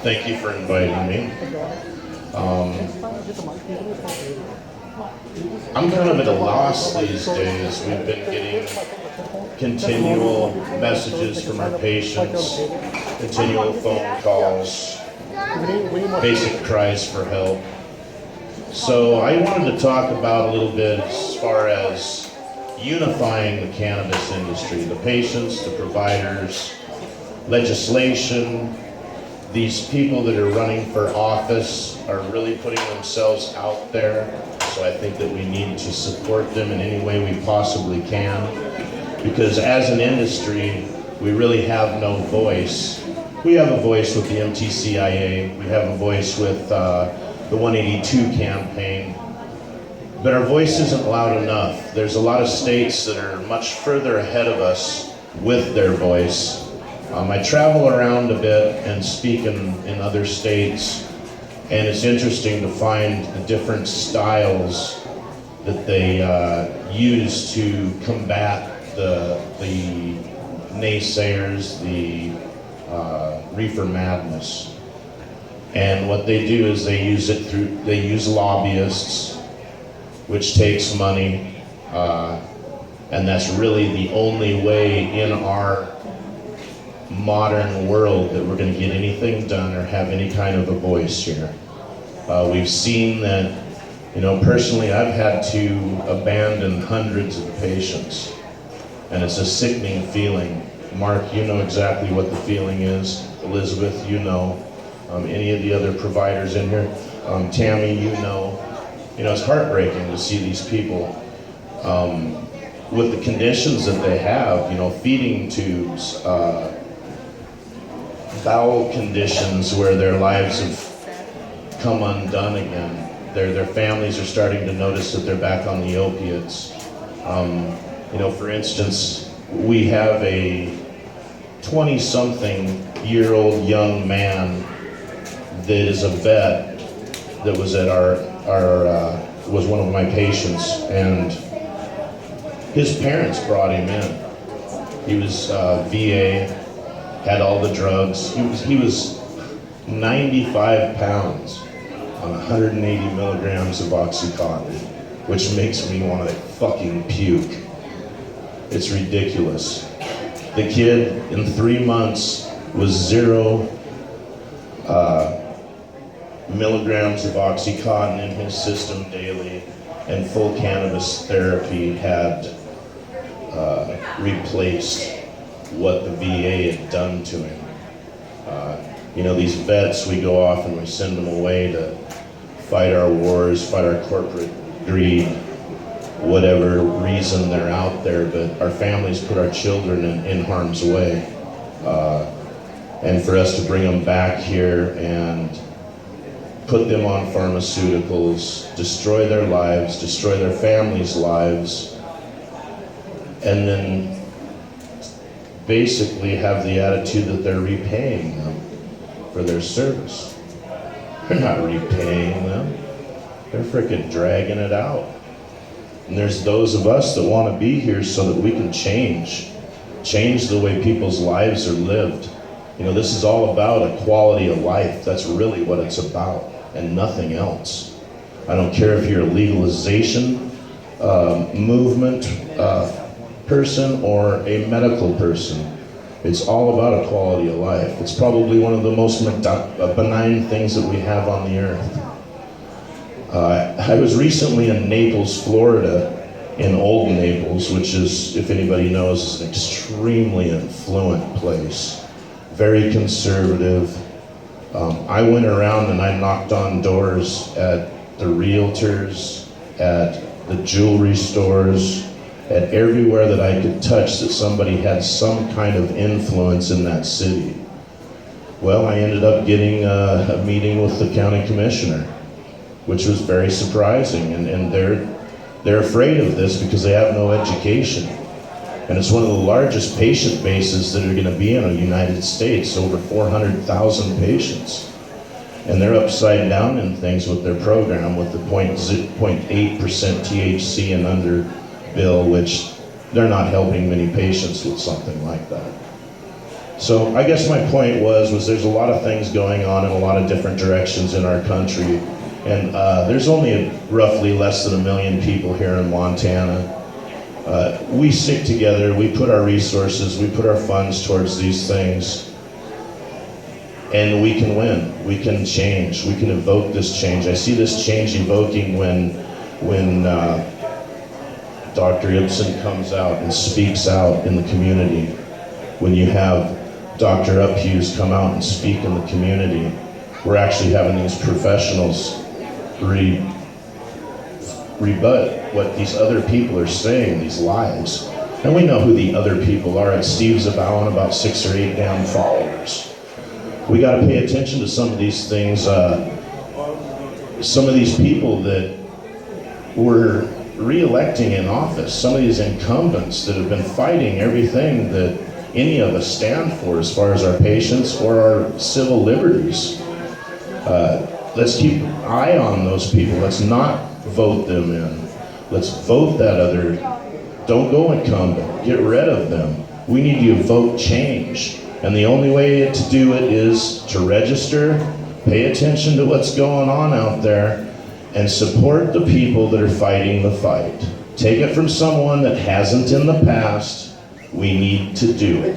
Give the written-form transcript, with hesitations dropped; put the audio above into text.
Thank you for inviting me. Um, I'm kind of at a loss these days. We've been getting continual messages from our patients, continual phone calls, basic cries for help. So I wanted to talk about a little bit as far as unifying the cannabis industry, the patients, the providers, legislation. These people that are running for office are really putting themselves out there, so I think that we need to support them in any way we possibly can, because as an industry, we really have no voice. We have a voice with the MTCIA, we have a voice with the 182 campaign, but our voice isn't loud enough. There's a lot of states that are much further ahead of us with their voice. I travel around a bit and speak in other states, and it's interesting to find the different styles that they use to combat the naysayers, the reefer madness. And what they do is they use lobbyists, which takes money, and that's really the only way in our modern world that we're going to get anything done or have any kind of a voice here. We've seen that, personally I've had to abandon hundreds of patients, and it's a sickening feeling. Mark, you know exactly what the feeling is. Elizabeth, you know. Any of the other providers in here. Tammy, you know. It's heartbreaking to see these people with the conditions that they have, feeding tubes, bowel conditions where their lives have come undone again. Their families are starting to notice that they're back on the opiates. For instance, we have a 20-something-year-old young man that is a vet that was at was one of my patients, and his parents brought him in. He was VA, had all the drugs. He was 95 pounds on 180 milligrams of Oxycontin, which makes me want to fucking puke. It's ridiculous. The kid in 3 months was 0 milligrams of Oxycontin in his system daily, and full cannabis therapy had replaced what the VA had done to him. These vets, we go off and we send them away to fight our wars, fight our corporate greed, whatever reason they're out there, but our families put our children in harm's way. And for us to bring them back here and put them on pharmaceuticals, destroy their lives, destroy their families' lives, and then basically have the attitude that they're repaying them for their service. They're not repaying them. They're frickin' dragging it out. And there's those of us that want to be here so that we can change the way people's lives are lived. This is all about a quality of life. That's really what it's about, and nothing else. I don't care if you're a legalization movement person or a medical person. It's all about a quality of life. It's probably one of the most benign things that we have on the earth. I was recently in Naples, Florida, in Old Naples, which is, if anybody knows, is an extremely affluent place. Very conservative. I went around and I knocked on doors at the realtors, at the jewelry stores, at everywhere that I could touch that somebody had some kind of influence in that city. Well, I ended up getting a meeting with the county commissioner, which was very surprising, and they're afraid of this because they have no education. And it's one of the largest patient bases that are going to be in the United States, over 400,000 patients. And they're upside down in things with their program with the 0.8% THC and under bill, which they're not helping many patients with something like that. So I guess my point was there's a lot of things going on in a lot of different directions in our country. And there's only roughly less than 1 million people here in Montana. We stick together, we put our resources, we put our funds towards these things, and we can win, we can change, we can evoke this change. I see this change evoking when Dr. Ibsen comes out and speaks out in the community, when you have Dr. Uphughes come out and speak in the community. We're actually having these professionals rebut what these other people are saying, these lies. And we know who the other people are. It's Steve Zabawan, about 6 or 8 damn followers. We got to pay attention to some of these things. Some of these people that were re-electing in office, some of these incumbents that have been fighting everything that any of us stand for as far as our patients or our civil liberties. Let's keep an eye on those people. Let's not vote them in. Let's vote that other. Don't go incumbent. Get rid of them. We need to vote change. And the only way to do it is to register, pay attention to what's going on out there, and support the people that are fighting the fight. Take it from someone that hasn't in the past. We need to do it.